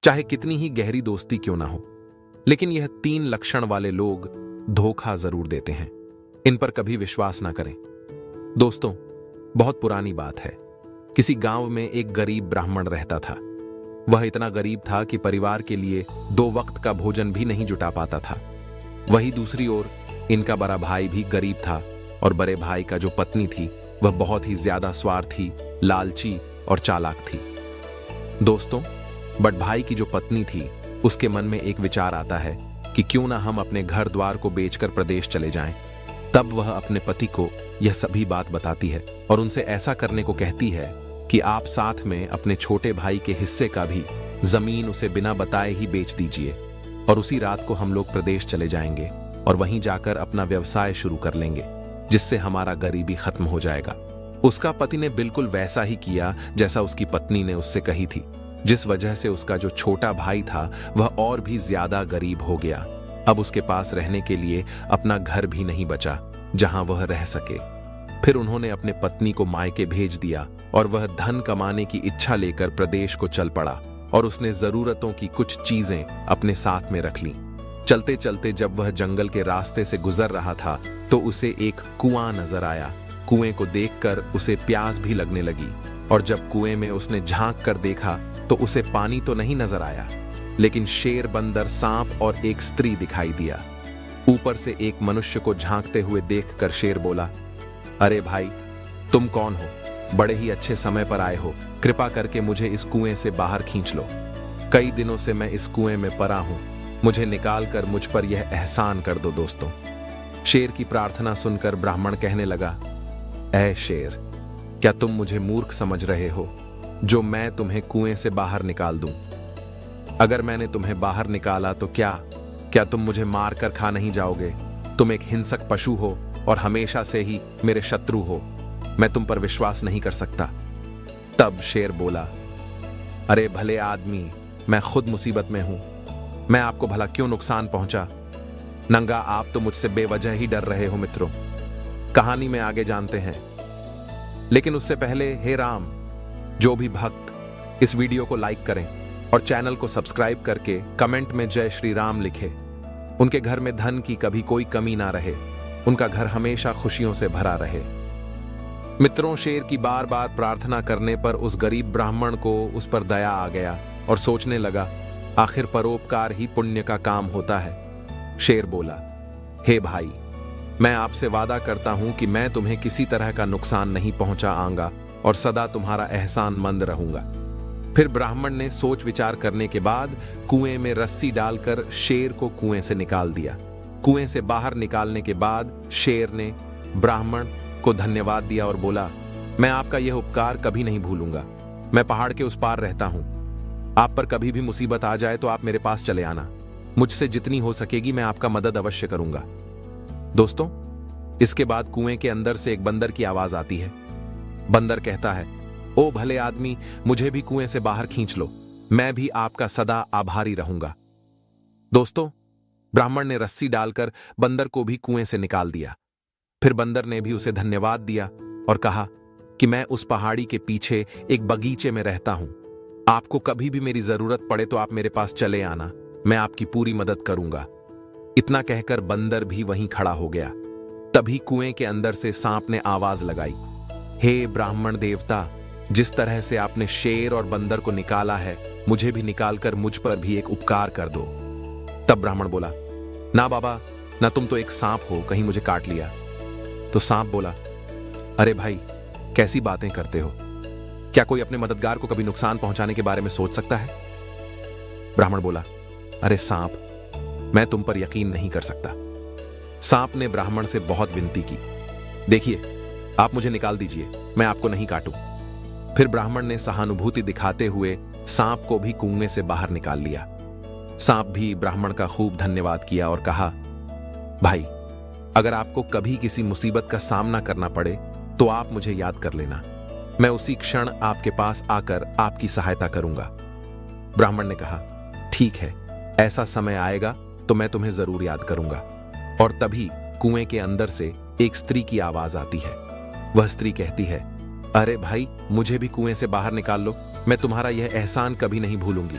चाहे कितनी ही गहरी दोस्ती क्यों ना हो। लेकिन यह 3 लक्षण वाले लोग धोखा जरूर देते हैं। इन पर कभी विश्वास ना करें। दोस्तों, बहुत पुरानी बात है। किसी गांव में एक गरीब ब्राह्मण रहता था। वह इतना गरीब था कि परिवार के लिए 2 वक्त का भोजन भी नहीं जुटा पाता था। वही दूसरी ओर इनका बड़ा भाई भी गरीब था और बड़े भाई का जो पत्नी थी वह बहुत ही ज्यादा स्वार्थी, लालची और चालाक थी। दोस्तों, बड़ भाई की जो पत्नी थी उसके मन में एक विचार आता है कि क्यों ना हम अपने घर द्वार को बेचकर प्रदेश चले जाएं। तब वह अपने पति को यह सभी बात बताती है और उनसे ऐसा करने को कहती है कि आप साथ में अपने छोटे भाई के हिस्से का भी जमीन उसे बिना बताए ही बेच दीजिए और उसी रात को हम लोग प्रदेश चले जाएंगे और वहीं जाकर अपना व्यवसाय शुरू कर लेंगे, जिससे हमारा गरीबी खत्म हो जाएगा। उसका पति ने बिल्कुल वैसा ही किया जैसा उसकी पत्नी ने उससे कही थी, जिस वजह से उसका जो छोटा भाई था वह और भी ज्यादा गरीब हो गया। अब उसके पास रहने के लिए अपना घर भी नहीं बचा जहां वह रह सके। फिर उन्होंने अपने पत्नी को मायके भेज दिया और वह धन कमाने की इच्छा लेकर प्रदेश को चल पड़ा और उसने जरूरतों की कुछ चीजें अपने साथ में रख लीं। चलते चलते जब वह जंगल के रास्ते से गुजर रहा था तो उसे एक कुआं नजर आया। कुएं को देखकर उसे प्यास भी लगने लगी और जब कुएं में उसने झांक कर देखा तो उसे पानी तो नहीं नजर आया, लेकिन शेर, बंदर, सांप और एक स्त्री दिखाई दिया। ऊपर से एक मनुष्य को झांकते हुए देखकर शेर बोला, अरे भाई, तुम कौन हो? बड़े ही अच्छे समय पर आए हो। कृपा करके मुझे इस कुएं से बाहर खींच लो। कई दिनों से मैं इस कुएं में पड़ा हूं। मुझे निकाल कर मुझ पर यह एहसान कर दो। दोस्तों, शेर की प्रार्थना सुनकर ब्राह्मण कहने लगा, ऐ शेर, क्या तुम मुझे मूर्ख समझ रहे हो जो मैं तुम्हें कुएं से बाहर निकाल दूं? अगर मैंने तुम्हें बाहर निकाला तो क्या तुम मुझे मार कर खा नहीं जाओगे? तुम एक हिंसक पशु हो और हमेशा से ही मेरे शत्रु हो। मैं तुम पर विश्वास नहीं कर सकता। तब शेर बोला, अरे भले आदमी, मैं खुद मुसीबत में हूं। मैं आपको भला क्यों नुकसान पहुंचा? नंगा, आप तो मुझसे बेवजह ही डर रहे हो। मित्रों, कहानी में आगे जानते हैं, लेकिन उससे पहले हे राम, जो भी भक्त इस वीडियो को लाइक करें और चैनल को सब्सक्राइब करके कमेंट में जय श्री राम लिखे। उनके घर में धन की कभी कोई कमी ना रहे, उनका घर हमेशा खुशियों से भरा रहे। मित्रों, शेर की बार बार प्रार्थना करने पर उस गरीब ब्राह्मण को उस पर दया आ गया और सोचने लगा, आखिर परोपकार ही पुण्य का काम होता है। शेर बोला, हे भाई, मैं आपसे वादा करता हूं कि मैं तुम्हें किसी तरह का नुकसान नहीं पहुंचा आऊंगा और सदा तुम्हारा एहसानमंद रहूंगा। फिर ब्राह्मण ने सोच विचार करने के बाद कुएं में रस्सी डालकर शेर को कुएं से निकाल दिया। कुएं से बाहर निकालने के बाद शेर ने ब्राह्मण को धन्यवाद दिया और बोला, मैं आपका यह उपकार कभी नहीं भूलूंगा। मैं पहाड़ के उस पार रहता हूं। आप पर कभी भी मुसीबत आ जाए तो आप मेरे पास चले आना। मुझसे जितनी हो सकेगी मैं आपका मदद अवश्य करूंगा। दोस्तों, इसके बाद कुएं के अंदर से एक बंदर की आवाज आती है। बंदर कहता है, ओ भले आदमी, मुझे भी कुएं से बाहर खींच लो। मैं भी आपका सदा आभारी रहूंगा। दोस्तों, ब्राह्मण ने रस्सी डालकर बंदर को भी कुएं से निकाल दिया। फिर बंदर ने भी उसे धन्यवाद दिया और कहा कि मैं उस पहाड़ी के पीछे एक बगीचे में रहता हूं। आपको कभी भी मेरी जरूरत पड़े तो आप मेरे पास चले आना। मैं आपकी पूरी मदद करूंगा। इतना कहकर बंदर भी वहीं खड़ा हो गया। तभी कुएं के अंदर से सांप ने आवाज लगाई, हे ब्राह्मण देवता, जिस तरह से आपने शेर और बंदर को निकाला है, मुझे भी निकालकर मुझ पर भी एक उपकार कर दो। तब ब्राह्मण बोला, ना बाबा, ना, तुम तो एक सांप हो, कहीं मुझे काट लिया। तो सांप बोला, अरे भाई, कैसी बातें करते हो? क्या कोई अपने मददगार को कभी नुकसान पहुंचाने के बारे में सोच सकता है? ब्राह्मण बोला, अरे सांप, मैं तुम पर यकीन नहीं कर सकता। सांप ने ब्राह्मण से बहुत विनती की, देखिए, आप मुझे निकाल दीजिए, मैं आपको नहीं काटूं। फिर ब्राह्मण ने सहानुभूति दिखाते हुए सांप को भी कुएं से बाहर निकाल लिया। सांप भी ब्राह्मण का खूब धन्यवाद किया और कहा, भाई, अगर आपको कभी किसी मुसीबत का सामना करना पड़े तो आप मुझे याद कर लेना। मैं उसी क्षण आपके पास आकर आपकी सहायता करूंगा। ब्राह्मण ने कहा, ठीक है, ऐसा समय आएगा तो मैं तुम्हें जरूर याद करूंगा। और तभी कुएं के अंदर से एक स्त्री की आवाज आती है। वह स्त्री कहती है, अरे भाई, मुझे भी कुएं से बाहर निकाल लो। मैं तुम्हारा यह एहसान कभी नहीं भूलूंगी।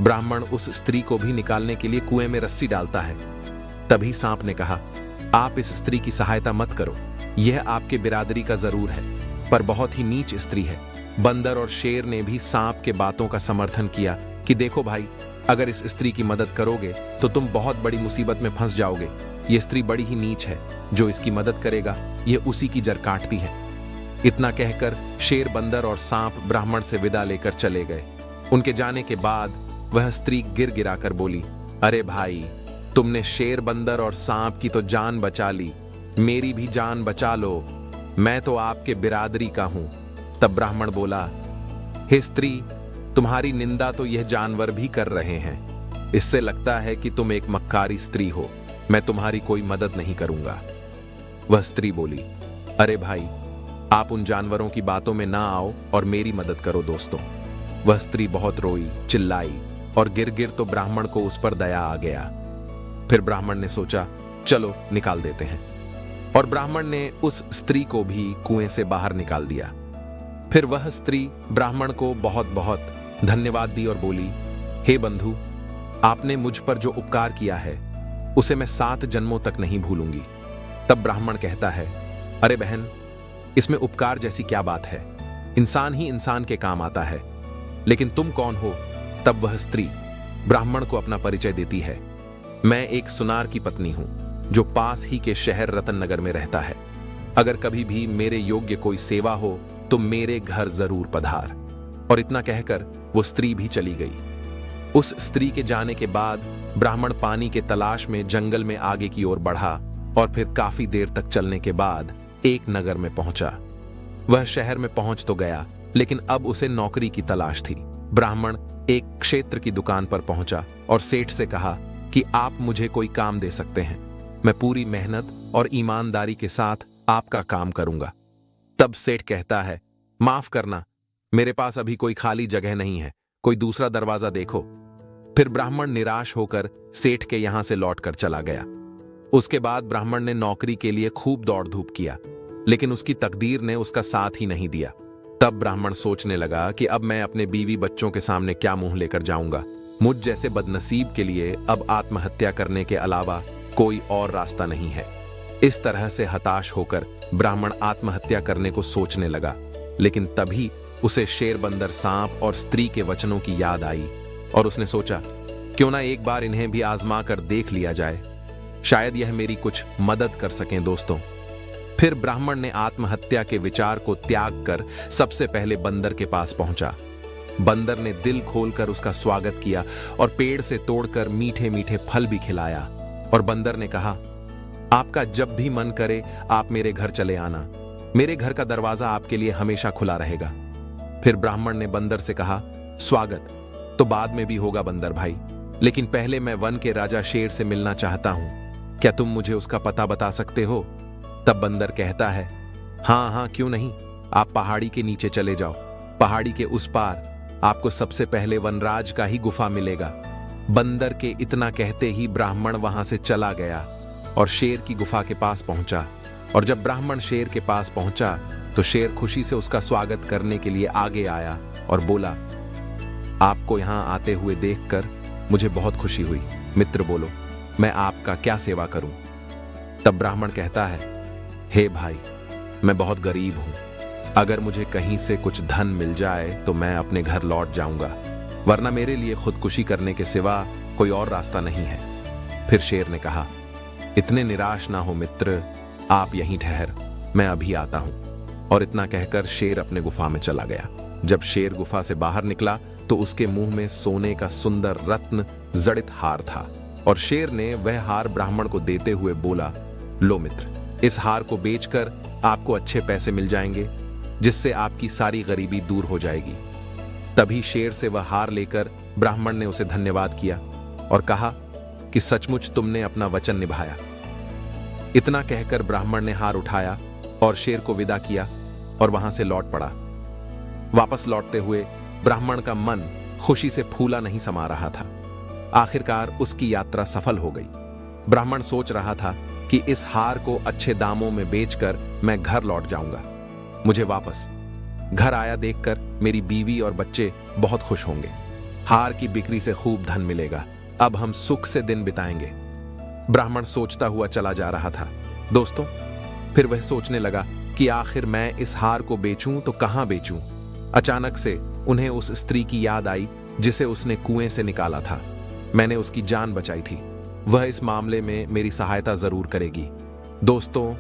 ब्राह्मण उस स्त्री को भी निकालने के लिए कुएं में रस्सी डालता है। तभी सांप ने कहा, आप इस स्त्री की सहायता मत करो, यह आपके बिरादरी का जरूर है, पर बहुत ही नीच स्त्री है। बंदर और शेर ने भी सांप के बातों का समर्थन किया कि देखो भाई, अगर इस स्त्री की मदद करोगे तो तुम बहुत बड़ी मुसीबत में फंस जाओगे। ये स्त्री बड़ी ही नीच है, जो इसकी मदद करेगा यह उसी की जड़ काटती है। इतना कहकर शेर, बंदर और सांप ब्राह्मण से विदा लेकर चले गए। उनके जाने के बाद वह स्त्री गिर गिरा कर बोली, अरे भाई, तुमने शेर, बंदर और सांप की तो जान बचा ली, मेरी भी जान बचा लो, मैं तो आपके बिरादरी का हूं। तब ब्राह्मण बोला, हे स्त्री, तुम्हारी निंदा तो यह जानवर भी कर रहे हैं, इससे लगता है कि तुम एक मक्कारी स्त्री हो, मैं तुम्हारी कोई मदद नहीं करूंगा। वह स्त्री बोली, अरे भाई, आप उन जानवरों की बातों में ना आओ और मेरी मदद करो दोस्तों। वह स्त्री बहुत रोई, चिल्लाई और गिर गिर तो ब्राह्मण को उस पर दया आ गया। फिर ब्राह्मण ने सोचा, चलो निकाल देते हैं, और ब्राह्मण ने उस स्त्री को भी कुएं से बाहर निकाल दिया। फिर वह स्त्री ब्राह्मण को बहुत बहुत धन्यवाद दी और बोली, हे बंधु, आपने मुझ पर जो उपकार किया है उसे मैं 7 जन्मों तक नहीं भूलूंगी। तब ब्राह्मण कहता है, अरे बहन, इसमें उपकार जैसी क्या बात है, इंसान ही इंसान के काम आता है, लेकिन तुम कौन हो? तब वह स्त्री ब्राह्मण को अपना परिचय देती है, मैं एक सुनार की पत्नी हूं, जो पास ही के शहर रतननगर में रहता है। अगर कभी भी मेरे योग्य कोई सेवा हो तो मेरे घर जरूर पधार। और इतना कहकर वो स्त्री भी चली गई। उस स्त्री के जाने के बाद ब्राह्मण पानी के तलाश में जंगल में आगे की ओर बढ़ा, और फिर काफी देर तक चलने के बाद एक नगर में पहुंचा। वह शहर में पहुंच तो गया, लेकिन अब उसे नौकरी की तलाश थी। ब्राह्मण एक क्षेत्र की दुकान पर पहुंचा और सेठ से कहा कि आप मुझे कोई काम दे सकते हैं, मैं पूरी मेहनत और ईमानदारी के साथ आपका काम करूंगा। तब सेठ कहता है, माफ करना, मेरे पास अभी कोई खाली जगह नहीं है, कोई दूसरा दरवाजा देखो। फिर ब्राह्मण निराश होकर सेठ के यहां से लौटकर चला गया। उसके बाद ब्राह्मण ने नौकरी के लिए खूब दौड़ धूप किया, लेकिन उसकी तकदीर ने उसका साथ ही नहीं दिया। तब ब्राह्मण सोचने लगा कि अब मैं अपने बीवी बच्चों के सामने क्या मुंह लेकर जाऊंगा। मुझ जैसे बदनसीब के लिए अब आत्महत्या करने के अलावा कोई और रास्ता नहीं है। इस तरह से हताश होकर ब्राह्मण आत्महत्या करने को सोचने लगा, लेकिन तभी उसे शेर, बंदर, सांप और स्त्री के वचनों की याद आई, और उसने सोचा, क्यों ना एक बार इन्हें भी आजमा कर देख लिया जाए, शायद यह मेरी कुछ मदद कर सकें दोस्तों। फिर ब्राह्मण ने आत्महत्या के विचार को त्याग कर सबसे पहले बंदर के पास पहुंचा। बंदर ने दिल खोलकर उसका स्वागत किया और पेड़ से तोड़कर मीठे मीठे फल भी खिलाया। और बंदर ने कहा, आपका जब भी मन करे आप मेरे घर चले आना, मेरे घर का दरवाजा आपके लिए हमेशा खुला रहेगा। फिर ब्राह्मण ने बंदर से कहा, स्वागत तो बाद में भी होगा बंदर भाई, लेकिन पहले मैं वन के राजा शेर से मिलना चाहता हूं, क्या तुम मुझे उसका पता बता सकते हो? तब बंदर कहता है, हाँ हाँ, क्यों नहीं, आप पहाड़ी के नीचे चले जाओ, पहाड़ी के उस पार आपको सबसे पहले वनराज का ही गुफा मिलेगा। बंदर के इतना कहते ही ब्राह्मण वहां से चला गया और शेर की गुफा के पास पहुंचा। और जब ब्राह्मण शेर के पास पहुंचा तो शेर खुशी से उसका स्वागत करने के लिए आगे आया और बोला, आपको यहां आते हुए देखकर मुझे बहुत खुशी हुई, मित्र बोलो, मैं आपका क्या सेवा करूं? तब ब्राह्मण कहता है, हे भाई, मैं बहुत गरीब हूं, अगर मुझे कहीं से कुछ धन मिल जाए तो मैं अपने घर लौट जाऊंगा, वरना मेरे लिए खुदकुशी करने के सिवा कोई और रास्ता नहीं है। फिर शेर ने कहा, इतने निराश ना हो मित्र, आप यहीं ठहर, मैं अभी आता हूं। और इतना कहकर शेर अपने गुफा में चला गया। जब शेर गुफा से बाहर निकला तो उसके मुंह में सोने का सुंदर रत्न जड़ित हार था, और शेर ने वह हार ब्राह्मण को देते हुए बोला, लो मित्र, इस हार को बेचकर आपको अच्छे पैसे मिल जाएंगे, जिससे आपकी सारी गरीबी दूर हो जाएगी। तभी शेर से वह हार लेकर ब्राह्मण ने उसे धन्यवाद किया और कहा कि सचमुच तुमने अपना वचन निभाया। इतना कहकर ब्राह्मण ने हार उठाया और शेर को विदा किया और वहां से लौट पड़ा। वापस लौटते हुए ब्राह्मण का मन खुशी से फूला नहीं समा रहा था। आखिरकार उसकी यात्रा सफल हो गई। ब्राह्मण सोच रहा था कि इस हार को अच्छे दामों में बेचकर मैं घर लौट जाऊंगा। मुझे वापस घर आया देखकर मेरी बीवी और बच्चे बहुत खुश होंगे। हार की बिक्री से खूब धन मिलेगा। अब हम सुख से दिन बिताएंगे। ब्राह्मण सोचता हुआ चला जा रहा था। दोस्तों, फिर वह सोचने लगा कि आखिर मैं इस हार को बेचूं तो कहां बेचूं। अचानक से उन्हें उस स्त्री की याद आई जिसे उसने कुएं से निकाला था। मैंने उसकी जान बचाई थी, वह इस मामले में मेरी सहायता जरूर करेगी। दोस्तों,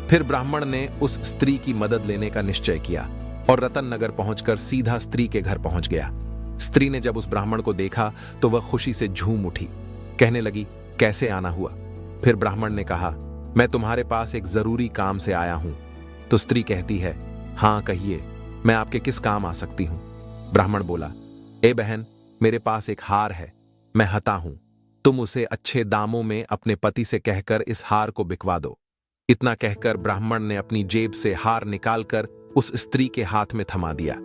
फिर ब्राह्मण ने उस स्त्री की मदद लेने का निश्चय किया और रतन नगर पहुंचकर सीधा स्त्री के घर पहुंच गया। स्त्री ने जब उस ब्राह्मण को देखा तो वह खुशी से झूम उठी, कहने लगी, कैसे आना हुआ? फिर ब्राह्मण ने कहा, मैं तुम्हारे पास एक जरूरी काम से आया हूं। तो स्त्री कहती है, हाँ कहिए, मैं आपके किस काम आ सकती हूं? ब्राह्मण बोला, ए बहन, मेरे पास एक हार है, मैं हता हूं। तुम उसे अच्छे दामों में अपने पति से कहकर इस हार को बिकवा दो। इतना कहकर ब्राह्मण ने अपनी जेब से हार निकालकर उस स्त्री के हाथ में थमा दिया।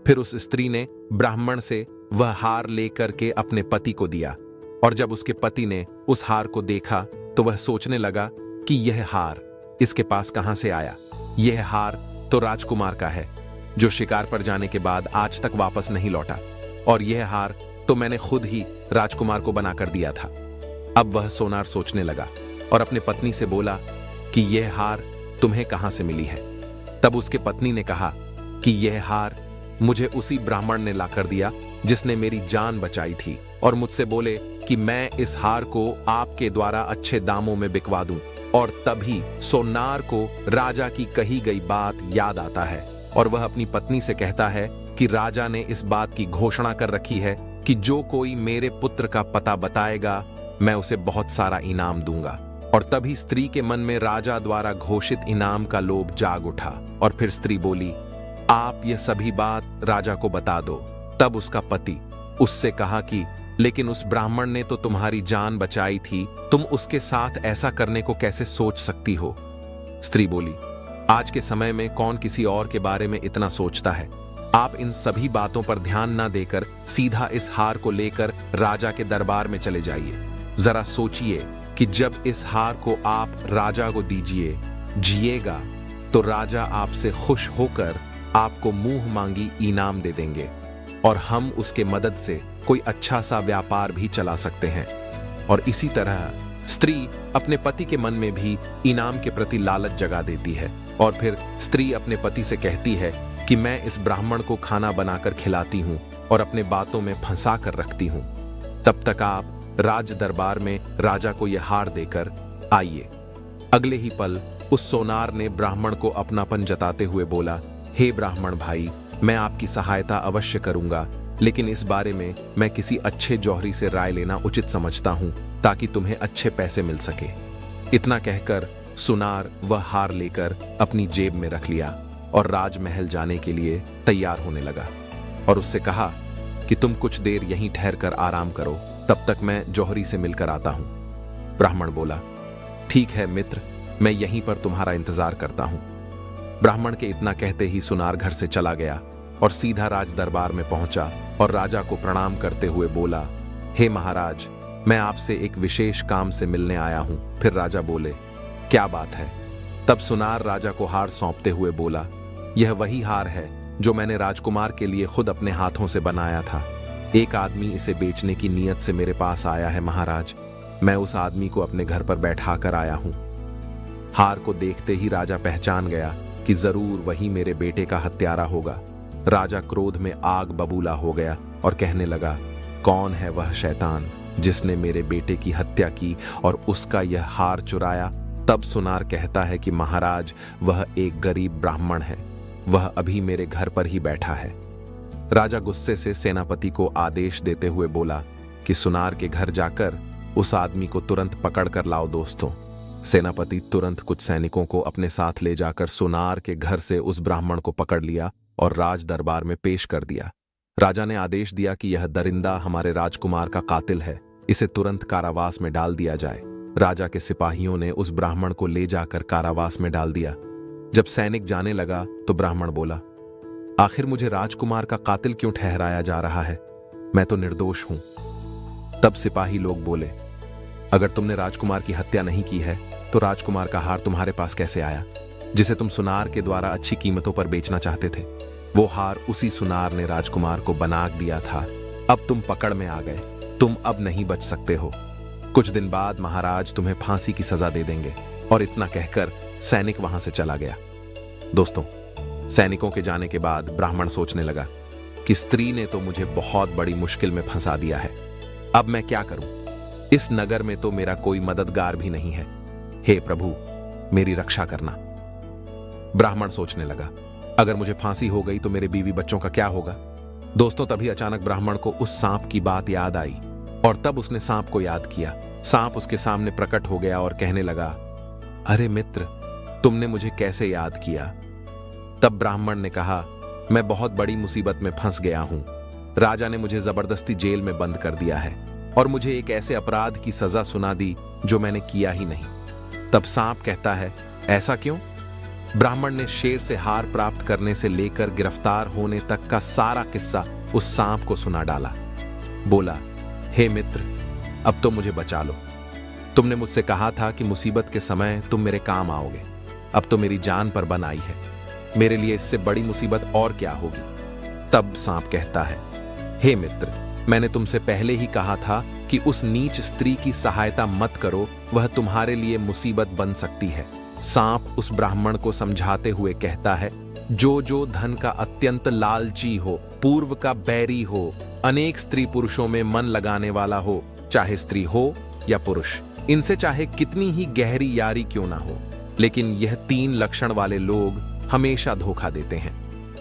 फिर उस स्त्री ने ब्राह्मण से वह हार लेकर के अपने पति को दिया, और जब उसके पति ने उस हार को देखा तो वह सोचने लगा कि यह हार इसके पास कहां से आया। यह हार तो राजकुमार का है, जो शिकार पर जाने के बाद आज तक वापस नहीं लौटा, और यह हार तो मैंने खुद ही राजकुमार को बनाकर दिया था। अब वह सोनार सोचने लगा और अपने पत्नी से बोला कि यह हार तुम्हें कहां से मिली है। तब उसके पत्नी ने कहा कि यह हार मुझे उसी ब्राह्मण ने लाकर दिया जिसने मेरी जान बचाई थी, और मुझसे बोले कि मैं इस हार को आपके द्वारा अच्छे दामों में बिकवा दूं। और तभी सोनार को राजा की कही गई बात याद आता है, और वह अपनी पत्नी से कहता है कि राजा ने इस बात की घोषणा कर रखी है कि जो कोई मेरे पुत्र का पता बताएगा मैं उसे बहुत सारा इनाम दूंगा। और तभी स्त्री के मन में राजा द्वारा घोषित इनाम का लोभ जाग उठा, और फिर स्त्री बोली, आप यह सभी बात राजा को बता दो। तब उसका पति उससे कहा कि लेकिन उस ब्राह्मण ने तो तुम्हारी जान बचाई थी, तुम उसके साथ ऐसा करने को कैसे सोच सकती हो? स्त्री बोली, आज के समय में कौन किसी और के बारे में इतना सोचता है? आप इन सभी बातों पर ध्यान ना देकर सीधा इस हार को लेकर राजा के दरबार में चले जाइए। जरा सोचिए कि जब इस हार को आप राजा को दीजिए, जिएगा, तो राजा आपसे खुश होकर आपको मुंह मांगी इनाम दे देंगे, और हम उसके मदद से कोई अच्छा सा व्यापार भी चला सकते हैं। और इसी तरह स्त्री अपने पति के मन में भी इनाम के प्रति लालच जगा देती है, और फिर स्त्री अपने पति से कहती है कि मैं इस ब्राह्मण को खाना बनाकर खिलाती हूं और अपने बातों में फंसा कर रखती हूं। तब तक आप राज दरबार में राजा को यह हार देकर आइए। अगले ही पल उस सोनार ने ब्राह्मण को अपनापन जताते हुए बोला, हे ब्राह्मण भाई, मैं आपकी सहायता अवश्य करूंगा, लेकिन इस बारे में मैं किसी अच्छे जौहरी से राय लेना उचित समझता हूं, ताकि तुम्हें अच्छे पैसे मिल सके। इतना कहकर सुनार वह हार लेकर अपनी जेब में रख लिया और राजमहल जाने के लिए तैयार होने लगा, और उससे कहा कि तुम कुछ देर यहीं ठहर कर आराम करो, तब तक मैं जौहरी से मिलकर आता हूं। ब्राह्मण बोला, ठीक है मित्र, मैं यहीं पर तुम्हारा इंतजार करता हूं। ब्राह्मण के इतना कहते ही सुनार घर से चला गया और सीधा राज दरबार में पहुंचा और राजा को प्रणाम करते हुए बोला, हे महाराज, मैं आपसे एक विशेष काम से मिलने आया हूं। फिर राजा बोले, क्या बात है? तब सुनार राजा को हार सौंपते हुए बोला, यह वही हार है जो मैंने राजकुमार के लिए खुद अपने हाथों से बनाया था। एक आदमी इसे बेचने की नीयत से मेरे पास आया है महाराज, मैं उस आदमी को अपने घर पर बैठा कर आया हूं। हार को देखते ही राजा पहचान गया कि जरूर वही मेरे बेटे का हत्यारा होगा। राजा क्रोध में आग बबूला हो गया और कहने लगा, कौन है वह शैतान जिसने मेरे बेटे की हत्या की और उसका यह हार चुराया? तब सुनार कहता है कि महाराज, वह एक गरीब ब्राह्मण है, वह अभी मेरे घर पर ही बैठा है। राजा गुस्से से सेनापति को आदेश देते हुए बोला कि सुनार के घर जाकर उस आदमी को तुरंत पकड़ कर लाओ। दोस्तों, सेनापति तुरंत कुछ सैनिकों को अपने साथ ले जाकर सुनार के घर से उस ब्राह्मण को पकड़ लिया और राज दरबार में पेश कर दिया। राजा ने आदेश दिया कि यह दरिंदा हमारे राजकुमार का कातिल है, इसे तुरंत कारावास में डाल दिया जाए। राजा के सिपाहियों ने उस ब्राह्मण को ले जाकर कारावास में डाल दिया। जब सैनिक जाने लगा तो ब्राह्मण बोला, आखिर मुझे राजकुमार का कातिल क्यों ठहराया जा रहा है? मैं तो निर्दोष हूं। तब सिपाही लोग बोले, अगर तुमने राजकुमार की हत्या नहीं की है तो राजकुमार का हार तुम्हारे पास कैसे आया, जिसे तुम सुनार के द्वारा अच्छी कीमतों पर बेचना चाहते थे? वो हार उसी सुनार ने राजकुमार को बना दिया था। अब तुम पकड़ में आ गए, तुम अब नहीं बच सकते हो। कुछ दिन बाद महाराज तुम्हें फांसी की सजा दे देंगे। और इतना कहकर सैनिक वहां से चला गया। दोस्तों, सैनिकों के जाने के बाद ब्राह्मण सोचने लगा कि स्त्री ने तो मुझे बहुत बड़ी मुश्किल में फंसा दिया है। अब मैं क्या करूं? इस नगर में तो मेरा कोई मददगार भी नहीं है। हे प्रभु, मेरी रक्षा करना। ब्राह्मण सोचने लगा, अगर मुझे फांसी हो गई तो मेरे बीवी बच्चों का क्या होगा? दोस्तों, तभी अचानक ब्राह्मण को उस सांप की बात याद आई और तब उसने सांप को याद किया। सांप उसके सामने प्रकट हो गया और कहने लगा, अरे मित्र, तुमने मुझे कैसे याद किया? तब ब्राह्मण ने कहा, मैं बहुत बड़ी मुसीबत में फंस गया हूं। राजा ने मुझे जबरदस्ती जेल में बंद कर दिया है और मुझे एक ऐसे अपराध की सजा सुना दी जो मैंने किया ही नहीं। तब सांप कहता है, ऐसा क्यों? ब्राह्मण ने शेर से हार प्राप्त करने से लेकर गिरफ्तार होने तक का सारा किस्सा उस सांप को सुना डाला। बोला, हे मित्र, अब तो मुझे बचा लो। तुमने मुझसे कहा था कि मुसीबत के समय तुम मेरे काम आओगे। अब तो मेरी जान पर बन आई है। मेरे लिए इससे बड़ी मुसीबत और क्या होगी? तब सांप कहता है, हे मित्र, मैंने तुमसे पहले ही कहा था कि उस नीच स्त्री की सहायता मत करो, वह तुम्हारे लिए मुसीबत बन सकती है। सांप उस ब्राह्मण को समझाते हुए कहता है, जो धन का अत्यंत लालची हो, पूर्व का बैरी हो, अनेक स्त्री पुरुषों में मन लगाने वाला हो, चाहे स्त्री हो या पुरुष, इनसे चाहे कितनी ही गहरी यारी क्यों ना हो, लेकिन यह 3 लक्षण वाले लोग हमेशा धोखा देते हैं।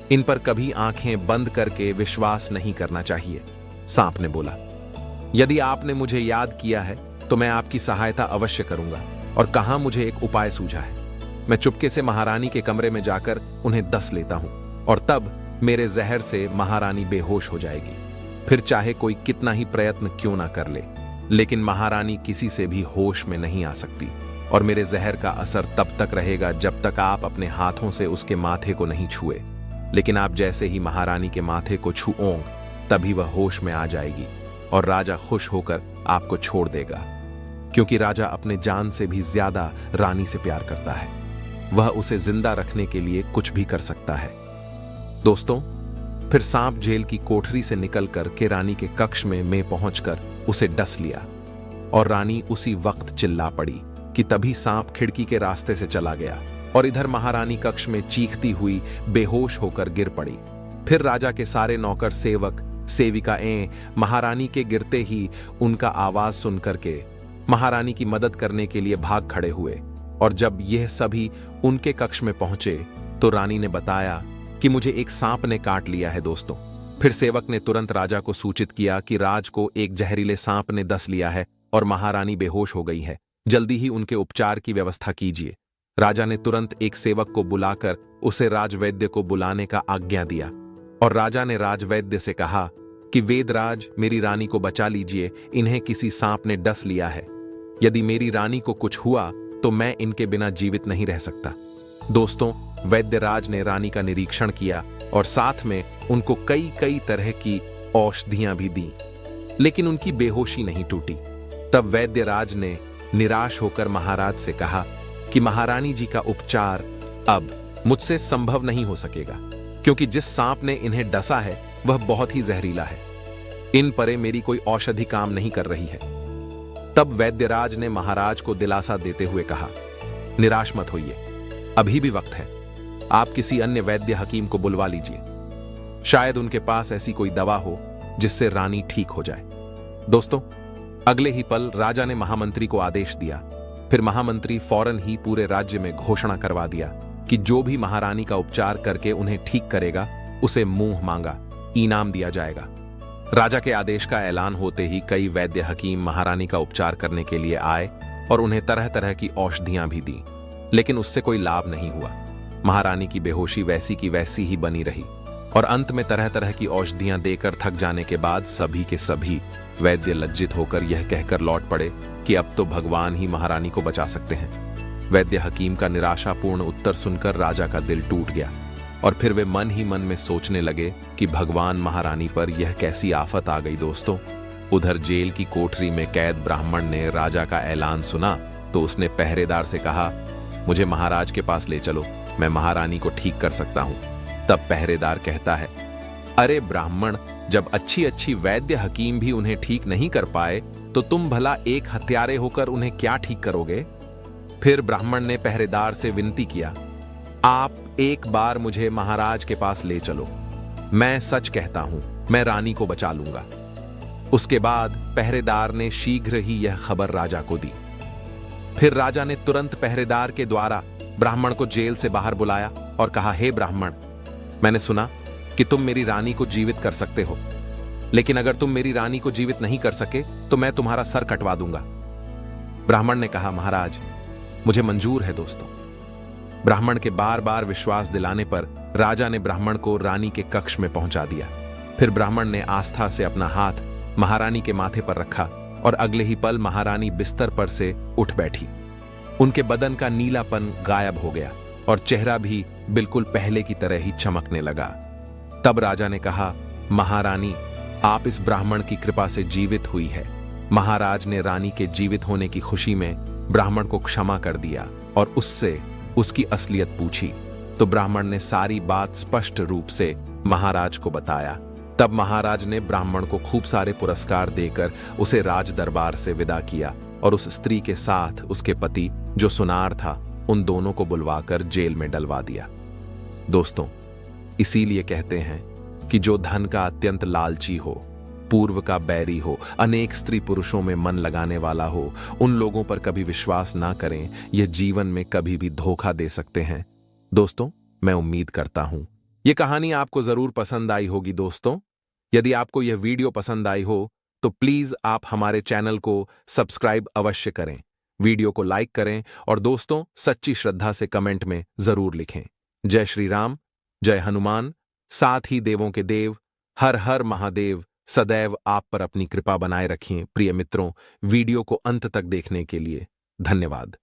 इन पर कभी आंखें बंद करके विश्वास नहीं करना चाहिए। सांप ने बोला, यदि आपने मुझे याद किया है तो मैं आपकी सहायता अवश्य करूंगा। और कहां मुझे एक उपाय सूझा है। मैं चुपके से महारानी के कमरे में जाकर उन्हें डस लेता हूं और तब मेरे जहर से महारानी बेहोश हो जाएगी। फिर चाहे कोई कितना ही प्रयत्न क्यों ना कर ले, लेकिन महारानी किसी से भी होश में नहीं आ सकती और मेरे जहर का असर तब तक रहेगा जब तक आप अपने हाथों से उसके माथे को नहीं छुए। लेकिन आप जैसे ही महारानी के माथे को छुओगे तभी वह होश में आ जाएगी और राजा खुश होकर आपको छोड़ देगा, क्योंकि राजा अपने जान से भी ज्यादा रानी से प्यार करता है। वह उसे जिंदा रखने के लिए कुछ भी कर सकता है। दोस्तों, फिर सांप जेल की कोठरी से निकलकर के रानी के कक्ष में पहुंचकर उसे डस लिया और रानी उसी वक्त चिल्ला पड़ी कि तभी सांप खिड़की के रास्ते से चला गया और इधर महारानी कक्ष में चीखती हुई बेहोश होकर गिर पड़ी। फिर राजा के सारे नौकर, सेवक, सेविकाएं महारानी के गिरते ही उनका आवाज सुनकर के महारानी की मदद करने के लिए भाग खड़े हुए। और जब यह सभी उनके कक्ष में पहुंचे तो रानी ने बताया कि मुझे एक सांप ने काट लिया है। दोस्तों, फिर सेवक ने तुरंत राजा को सूचित किया कि राज को एक जहरीले सांप ने डस लिया है और महारानी बेहोश हो गई है। जल्दी ही उनके उपचार की व्यवस्था कीजिए। राजा ने तुरंत एक सेवक को बुलाकर उसे राजवैद्य को बुलाने का आज्ञा दिया और राजा ने राजवैद्य से कहा कि वेदराज, मेरी रानी को बचा लीजिए, इन्हें किसी सांप ने डस लिया है। यदि मेरी रानी को कुछ हुआ तो मैं इनके बिना जीवित नहीं रह सकता। दोस्तों, वैद्यराज ने रानी का निरीक्षण किया और साथ में उनको कई तरह की औषधियां भी दी, लेकिन उनकी बेहोशी नहीं टूटी। तब वैद्यराज ने निराश होकर महाराज से कहा कि महारानी जी का उपचार अब मुझसे संभव नहीं हो सकेगा, क्योंकि जिस सांप ने इन्हें डसा है वह बहुत ही जहरीला है। इन परे मेरी कोई औषधि काम नहीं कर रही है। तब वैद्यराज ने महाराज को दिलासा देते हुए कहा, निराश मत होइए, अभी भी वक्त है। आप किसी अन्य वैद्य हकीम को बुलवा लीजिए, शायद उनके पास ऐसी कोई दवा हो जिससे रानी ठीक हो जाए। दोस्तों, अगले ही पल राजा ने महामंत्री को आदेश दिया। फिर महामंत्री फौरन ही पूरे राज्य में घोषणा करवा दिया कि जो भी महारानी का उपचार करके उन्हें ठीक करेगा उसे मुंह मांगा इनाम दिया जाएगा। राजा के आदेश का ऐलान होते ही कई वैद्य हकीम महारानी का उपचार करने के लिए आए और उन्हें तरह तरह की औषधियां भी दी, लेकिन उससे कोई लाभ नहीं हुआ। महारानी की बेहोशी वैसी की वैसी ही बनी रही और अंत में तरह तरह की औषधियां देकर थक जाने के बाद सभी के सभी वैद्य लज्जित होकर यह कहकर लौट पड़े कि अब तो भगवान ही महारानी को बचा सकते हैं। वैद्य हकीम का निराशापूर्ण उत्तर सुनकर राजा का दिल टूट गया और फिर वे मन ही मन में सोचने लगे कि भगवान महारानी पर यह कैसी आफत आ गई। दोस्तों, उधर जेल की कोठरी में कैद ब्राह्मण ने राजा का ऐलान सुना तो उसने पहरेदार से कहा, मुझे महाराज के पास ले चलो, मैं महारानी को ठीक कर सकता हूं। तब पहरेदार कहता है, अरे ब्राह्मण, जब अच्छी अच्छी वैद्य हकीम भी उन्हें ठीक नहीं कर पाए तो तुम भला एक हत्यारे होकर उन्हें क्या ठीक करोगे? फिर ब्राह्मण ने पहरेदार से विनती किया, आप एक बार मुझे महाराज के पास ले चलो। मैं सच कहता हूं, मैं रानी को बचा लूंगा। उसके बाद पहरेदार ने शीघ्र ही यह खबर राजा को दी। फिर राजा ने तुरंत पहरेदार के द्वारा ब्राह्मण को जेल से बाहर बुलाया और कहा, हे ब्राह्मण, मैंने सुना कि तुम मेरी रानी को जीवित कर सकते हो, लेकिन अगर तुम मेरी रानी को जीवित नहीं कर सके तो मैं तुम्हारा सर कटवा दूंगा। ब्राह्मण ने कहा, महाराज, मुझे मंजूर है। दोस्तों, ब्राह्मण के बार बार विश्वास दिलाने पर राजा ने ब्राह्मण को रानी के कक्ष में पहुंचा दिया। फिर ब्राह्मण ने आस्था से अपना हाथ महारानी के माथे पर रखा और अगले ही पल महारानी बिस्तर पर से उठ बैठी। उनके बदन का नीलापन गायब हो गया और चेहरा भी बिल्कुल पहले की तरह ही चमकने लगा। तब राजा ने कहा, महारानी, आप इस ब्राह्मण की कृपा से जीवित हुई है। महाराज ने रानी के जीवित होने की खुशी में ब्राह्मण को क्षमा कर दिया और उससे उसकी असलियत पूछी तो ब्राह्मण ने सारी बात स्पष्ट रूप से महाराज को बताया। तब महाराज ने ब्राह्मण को खूब सारे पुरस्कार देकर उसे राज दरबार से विदा किया और उस स्त्री के साथ उसके पति, जो सुनार था, उन दोनों को बुलवाकर जेल में डलवा दिया। दोस्तों, इसीलिए कहते हैं कि जो धन का अत्यंत लालची हो, पूर्व का बैरी हो, अनेक स्त्री पुरुषों में मन लगाने वाला हो, उन लोगों पर कभी विश्वास ना करें। यह जीवन में कभी भी धोखा दे सकते हैं। दोस्तों, मैं उम्मीद करता हूं यह कहानी आपको जरूर पसंद आई होगी। दोस्तों, यदि आपको यह वीडियो पसंद आई हो तो प्लीज आप हमारे चैनल को सब्सक्राइब अवश्य करें, वीडियो को लाइक करें और दोस्तों, सच्ची श्रद्धा से कमेंट में जरूर लिखें, जय श्री राम, जय हनुमान, साथ ही देवों के देव, हर हर महादेव सदैव आप पर अपनी कृपा बनाए रखें। प्रिय मित्रों, वीडियो को अंत तक देखने के लिए धन्यवाद।